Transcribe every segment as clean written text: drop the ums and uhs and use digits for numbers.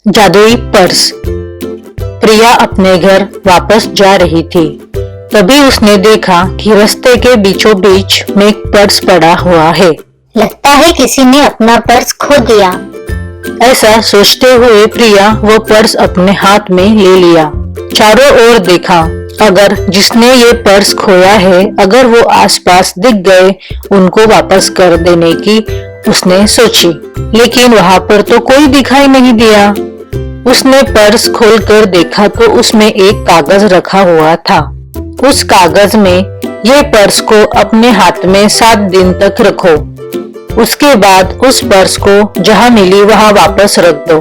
जादुई पर्स। प्रिया अपने घर वापस जा रही थी। तभी उसने देखा कि रास्ते के बीचों बीच में एक पर्स पड़ा हुआ है। लगता है किसी ने अपना पर्स खो दिया। ऐसा सोचते हुए प्रिया वो पर्स अपने हाथ में ले लिया। चारों ओर देखा, अगर जिसने ये पर्स खोया है अगर वो आसपास दिख गए उनको वापस कर देने की उसने सोची, लेकिन वहां पर तो कोई दिखाई नहीं दिया। उसने पर्स खोलकर देखा तो उसमें एक कागज रखा हुआ था। उस कागज में ये पर्स को अपने हाथ में 7 दिन तक रखो, उसके बाद उस पर्स को जहां मिली वहां वापस रख दो,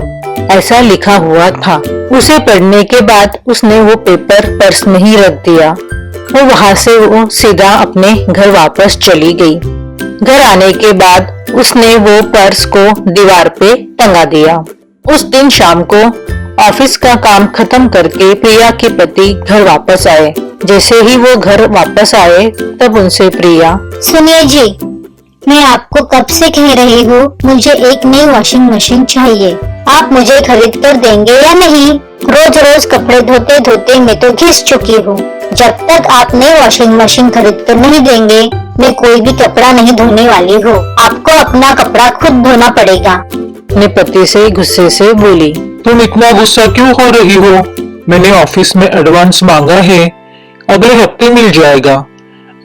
ऐसा लिखा हुआ था। उसे पढ़ने के बाद उसने वो पेपर पर्स में ही रख दिया और वहां से वो सीधा अपने घर वापस चली गई। घर आने के बाद उसने वो पर्स को दीवार पे टंगा दिया। उस दिन शाम को ऑफिस का काम खत्म करके प्रिया के पति घर वापस आए। जैसे ही वो घर वापस आए तब उनसे प्रिया, सुनिए जी, मैं आपको कब से कह रही हूँ मुझे एक नई वॉशिंग मशीन चाहिए। आप मुझे खरीद कर देंगे या नहीं? रोज रोज कपड़े धोते धोते मैं तो घिस चुकी हूँ। जब तक आप नई वॉशिंग मशीन खरीद कर नहीं देंगे मैं कोई भी कपड़ा नहीं धोने वाली हूँ। आपको अपना कपड़ा खुद धोना पड़ेगा। अपने पति से गुस्से से बोली, तुम इतना गुस्सा क्यों हो रही हो? मैंने ऑफिस में एडवांस मांगा है, अगले हफ्ते मिल जाएगा।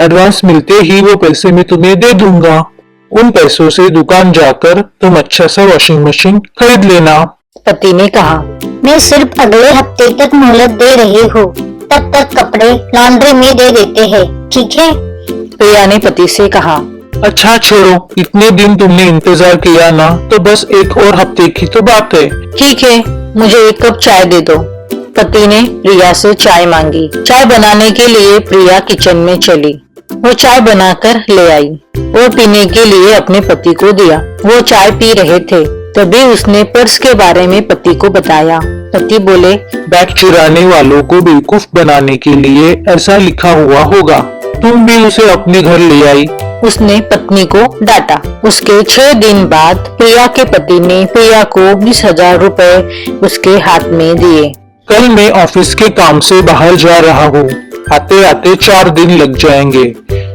एडवांस मिलते ही वो पैसे मैं तुम्हें दे दूंगा। उन पैसों से दुकान जाकर तुम अच्छा सा वॉशिंग मशीन खरीद लेना। पति ने कहा, मैं सिर्फ अगले हफ्ते तक मोहलत दे रही हूँ, तब तक कपड़े लॉन्ड्री में दे देते हैं, ठीक है? प्रिया ने पति से कहा, अच्छा छोड़ो, इतने दिन तुमने इंतजार किया ना, तो बस एक और हफ्ते की तो बात है। ठीक है, मुझे 1 कप चाय दे दो। पति ने प्रिया से चाय मांगी। चाय बनाने के लिए प्रिया किचन में चली। वो चाय बनाकर ले आई और पीने के लिए अपने पति को दिया। वो चाय पी रहे थे, तभी उसने पर्स के बारे में पति को बताया। पति बोले, बैग चुराने वालों को बेवकूफ बनाने के लिए ऐसा लिखा हुआ होगा, तुम भी उसे अपने घर ले आई। उसने पत्नी को डांटा। उसके 6 दिन बाद प्रिया के पति ने प्रिया को 20,000 रुपए उसके हाथ में दिए। कल मैं ऑफिस के काम से बाहर जा रहा हूँ, आते आते 4 दिन लग जाएंगे।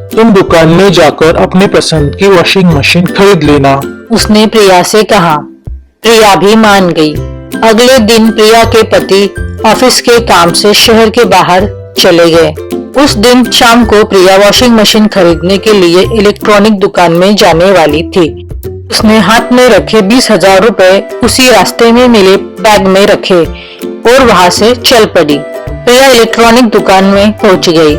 तुम दुकान में जाकर अपने पसंद की वॉशिंग मशीन खरीद लेना, उसने प्रिया से कहा। प्रिया भी मान गई। अगले दिन प्रिया के पति ऑफिस के काम से शहर के बाहर चले गए। उस दिन शाम को प्रिया वॉशिंग मशीन खरीदने के लिए इलेक्ट्रॉनिक दुकान में जाने वाली थी। उसने हाथ में रखे 20,000 रुपए उसी रास्ते में मिले बैग में रखे और वहां से चल पड़ी। प्रिया इलेक्ट्रॉनिक दुकान में पहुंच गई।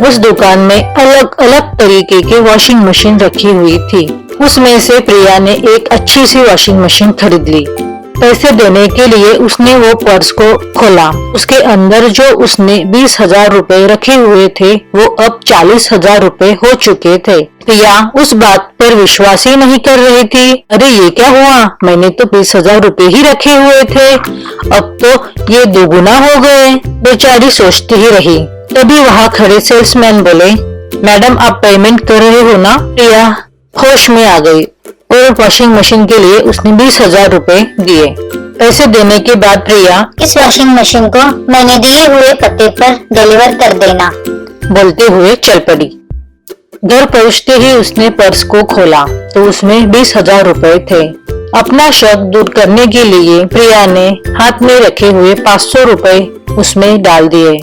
उस दुकान में अलग अलग तरीके के वॉशिंग मशीन रखी हुई थी। उसमें से प्रिया ने एक अच्छी सी वॉशिंग मशीन खरीद ली। पैसे देने के लिए उसने वो पर्स को खोला। उसके अंदर जो उसने 20,000 रुपए रखे हुए थे वो अब 40,000 रुपए हो चुके थे। प्रिया उस बात पर विश्वास ही नहीं कर रही थी। अरे ये क्या हुआ, मैंने तो 20,000 रुपए ही रखे हुए थे, अब तो ये दोगुना हो गए। बेचारी सोचती ही रही। तभी वहाँ खड़े सेल्समैन बोले, मैडम आप पेमेंट कर रहे हो ना? प्रिया होश में आ गई और वॉशिंग मशीन के लिए उसने 20,000 रुपए दिए। पैसे देने के बाद प्रिया, इस वॉशिंग मशीन को मैंने दिए हुए पते पर डिलीवर कर देना, बोलते हुए चल पड़ी। घर पहुंचते ही उसने पर्स को खोला तो उसमें 20,000 रुपए थे। अपना शक दूर करने के लिए प्रिया ने हाथ में रखे हुए 500 रुपए उसमें डाल दिए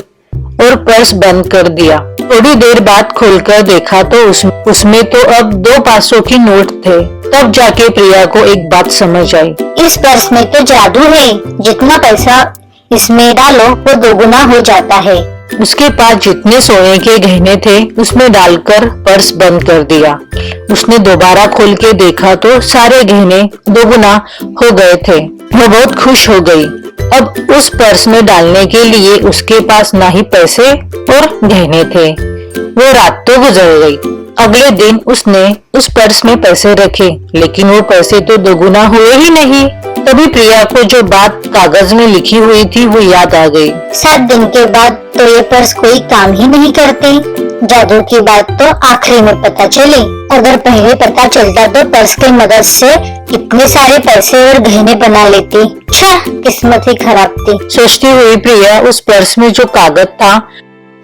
और पर्स बंद कर दिया। थोड़ी देर बाद खोलकर देखा तो उसमें तो अब 2 500 की नोट थे। तब जाके प्रिया को एक बात समझ आई। इस पर्स में तो जादू है, जितना पैसा इसमें डालो वो दोगुना हो जाता है। उसके पास जितने सोने के गहने थे उसमें डालकर पर्स बंद कर दिया। उसने दोबारा खोल के देखा तो सारे गहने दोगुना हो गए थे। वो बहुत खुश हो गई। अब उस पर्स में डालने के लिए उसके पास ना ही पैसे और गहने थे। वो रात तो गुजर गई। अगले दिन उसने उस पर्स में पैसे रखे, लेकिन वो पैसे तो दोगुना हुए ही नहीं। तभी प्रिया को जो बात कागज में लिखी हुई थी वो याद आ गई। 7 दिन के बाद तो ये पर्स कोई काम ही नहीं करते। जादू की बात तो आखिरी में पता चली। अगर पहले पता चलता तो पर्स की मदद से इतने सारे पैसे और गहने बना लेती। छह, किस्मत ही खराब थी। सोचती हुई प्रिया उस पर्स में जो कागज था,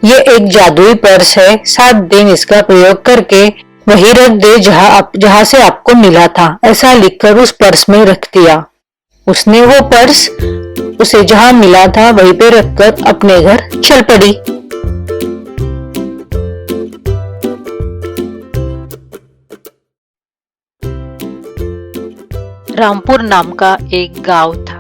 ये एक जादुई पर्स है, 7 दिन इसका प्रयोग करके वही रख दे जहाँ से आपको मिला था, ऐसा लिखकर उस पर्स में रख दिया। उसने वो पर्स उसे जहाँ मिला था वहीं पे रखकर अपने घर चल पड़ी। रामपुर नाम का एक गांव था।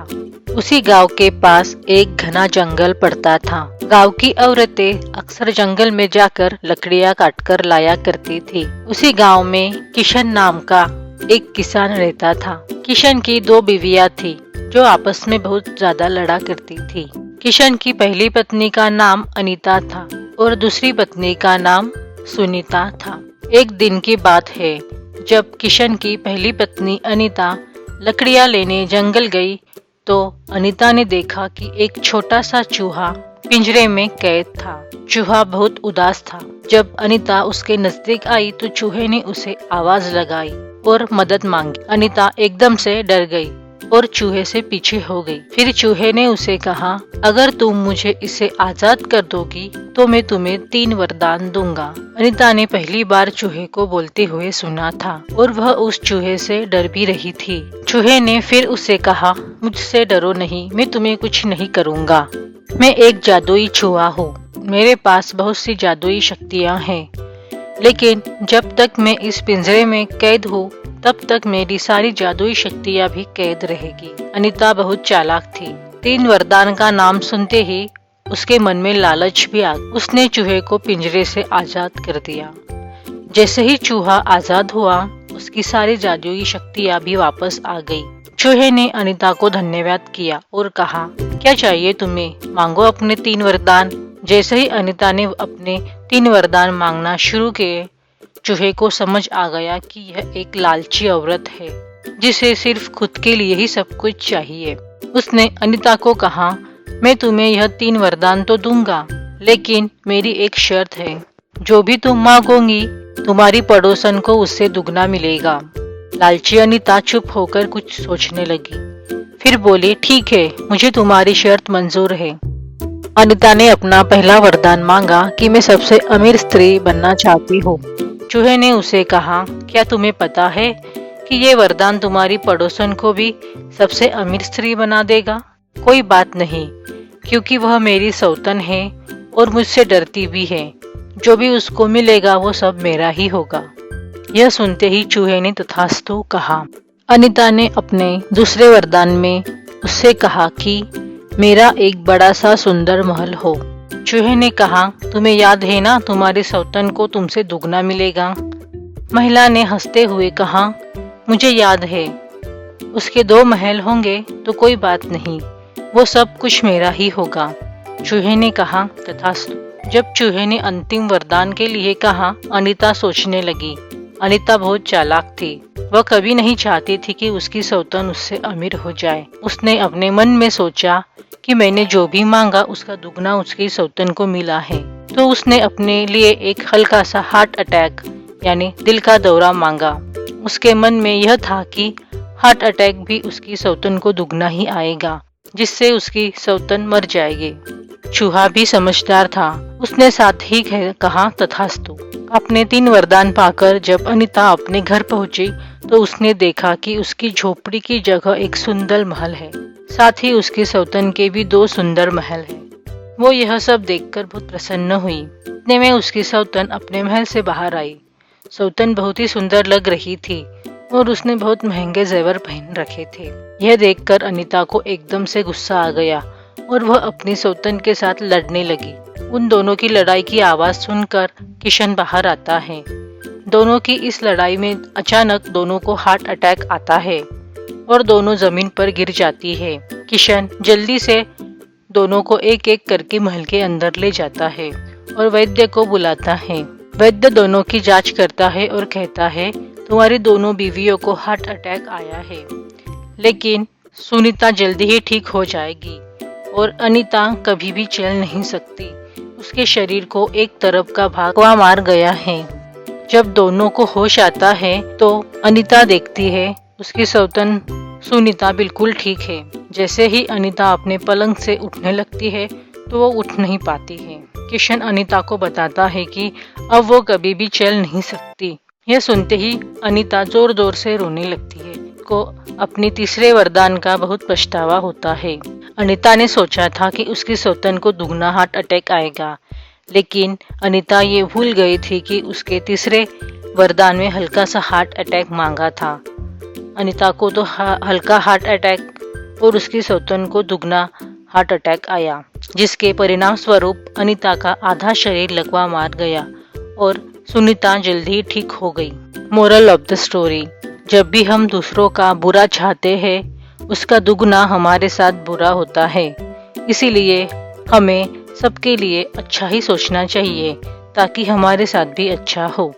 उसी गांव के पास एक घना जंगल पड़ता था। गांव की औरतें अक्सर जंगल में जाकर लकड़ियां काटकर लाया करती थी। उसी गांव में किशन नाम का एक किसान रहता था। किशन की 2 बीवियां थी जो आपस में बहुत ज्यादा लड़ा करती थी। किशन की पहली पत्नी का नाम अनीता था और दूसरी पत्नी का नाम सुनीता था। एक दिन की बात है, जब किशन की पहली पत्नी अनीता लकड़ियां लेने जंगल गई तो अनीता ने देखा कि एक छोटा सा चूहा पिंजरे में कैद था। चूहा बहुत उदास था। जब अनीता उसके नजदीक आई तो चूहे ने उसे आवाज लगाई और मदद मांगी। अनीता एकदम से डर गई और चूहे से पीछे हो गई। फिर चूहे ने उसे कहा, अगर तुम मुझे इसे आजाद कर दोगी तो मैं तुम्हें 3 वरदान दूंगा। अनीता ने पहली बार चूहे को बोलते हुए सुना था और वह उस चूहे से डर भी रही थी। चूहे ने फिर उसे कहा, मुझसे डरो नहीं, मैं तुम्हें कुछ नहीं करूँगा। मैं एक जादुई चूहा हूँ, मेरे पास बहुत सी जादुई शक्तियाँ हैं, लेकिन जब तक मैं इस पिंजरे में कैद हूँ तब तक मेरी सारी जादुई शक्तियाँ भी कैद रहेगी। अनीता बहुत चालाक थी। 3 वरदान का नाम सुनते ही उसके मन में लालच भी आ गया। उसने चूहे को पिंजरे से आजाद कर दिया। जैसे ही चूहा आजाद हुआ, उसकी सारी जादुई शक्तियाँ भी वापस आ गई। चूहे ने अनीता को धन्यवाद किया और कहा, क्या चाहिए तुम्हें, मांगो अपने 3 वरदान। जैसे ही अनीता ने अपने 3 वरदान मांगना शुरू किए, चूहे को समझ आ गया कि यह एक लालची औरत है जिसे सिर्फ खुद के लिए ही सब कुछ चाहिए। उसने अनीता को कहा, मैं तुम्हें यह 3 वरदान तो दूंगा, लेकिन मेरी एक शर्त है, जो भी तुम मांगोगी तुम्हारी पड़ोसन को उससे दुगना मिलेगा। लालची अनीता चुप होकर कुछ सोचने लगी, फिर बोली, ठीक है, मुझे तुम्हारी शर्त मंजूर है। अनीता ने अपना पहला वरदान मांगा कि मैं सबसे अमीर स्त्री बनना चाहती हूँ। चूहे ने उसे कहा, क्या तुम्हें पता है कि ये वरदान तुम्हारी पड़ोसन को भी सबसे अमीर स्त्री बना देगा? कोई बात नहीं, क्योंकि वह मेरी सौतन है और मुझसे डरती भी है। जो भी उसको मिलेगा वो सब मेरा ही होगा। यह सुनते ही चूहे ने तथास्तु कहा। अनीता ने अपने दूसरे वरदान में उससे कहा कि मेरा एक बड़ा सा सुंदर महल हो। चूहे ने कहा, तुम्हें याद है ना, तुम्हारी सौतन को तुमसे दुगना मिलेगा। महिला ने हंसते हुए कहा, मुझे याद है, उसके 2 महल होंगे तो कोई बात नहीं, वो सब कुछ मेरा ही होगा। चूहे ने कहा, तथास्तु। जब चूहे ने अंतिम वरदान के लिए कहा, अनीता सोचने लगी। अनीता बहुत चालाक थी। वह कभी नहीं चाहती थी कि उसकी सौतन उससे अमीर हो जाए। उसने अपने मन में सोचा कि मैंने जो भी मांगा उसका दुगना उसकी सौतन को मिला है, तो उसने अपने लिए एक हल्का सा हार्ट अटैक यानी दिल का दौरा मांगा। उसके मन में यह था कि हार्ट अटैक भी उसकी सौतन को दुगना ही आएगा, जिससे उसकी सौतन मर जाएगी। चूहा भी समझदार था। उसने साथ ही कहा, तथास्तु। अपने 3 वरदान पाकर जब अनीता अपने घर पहुंची तो उसने देखा कि उसकी झोपड़ी की जगह एक सुंदर महल है, साथ ही उसकी सौतन के भी 2 सुंदर महल हैं। वो यह सब देखकर बहुत प्रसन्न हुई। इतने में उसकी सौतन अपने महल से बाहर आई। सौतन बहुत ही सुंदर लग रही थी और उसने बहुत महंगे जेवर पहन रखे थे। यह देखकर अनीता को एकदम से गुस्सा आ गया और वह अपनी सौतन के साथ लड़ने लगी। उन दोनों की लड़ाई की आवाज सुनकर किशन बाहर आता है। दोनों की इस लड़ाई में अचानक दोनों को हार्ट अटैक आता है और दोनों जमीन पर गिर जाती है। किशन जल्दी से दोनों को एक एक करके महल के अंदर ले जाता है और वैद्य को बुलाता है। वैद्य दोनों की जांच करता है और कहता है, तुम्हारी दोनों बीवियों को हार्ट अटैक आया है, लेकिन सुनीता जल्दी ही ठीक हो जाएगी और अनीता कभी भी चल नहीं सकती। उसके शरीर को एक तरफ का भाग लकवा मार गया है। जब दोनों को होश आता है तो अनीता देखती है उसकी सौतन सुनीता बिल्कुल ठीक है। जैसे ही अनीता अपने पलंग से उठने लगती है तो वो उठ नहीं पाती है। किशन अनीता को बताता है कि अब वो कभी भी चल नहीं सकती। यह सुनते ही अनीता जोर जोर से रोने लगती है। को अपनी तीसरे वरदान का बहुत पछतावा होता है। अनीता ने सोचा था कि उसकी सौतन को दुगना हार्ट अटैक आएगा, लेकिन अनीता ये भूल गई थी कि उसके तीसरे वरदान में हल्का सा हार्ट अटैक मांगा था। अनीता को तो हल्का हार्ट अटैक और उसकी सौतन को दुगना हार्ट अटैक आया, जिसके परिणाम स्वरूप अनीता का आधा शरीर लकवा मार गया और सुनीता जल्दी ही ठीक हो गई। मोरल ऑफ द स्टोरी, जब भी हम दूसरों का बुरा चाहते हैं उसका दुगना हमारे साथ बुरा होता है। इसीलिए हमें सबके लिए अच्छा ही सोचना चाहिए ताकि हमारे साथ भी अच्छा हो।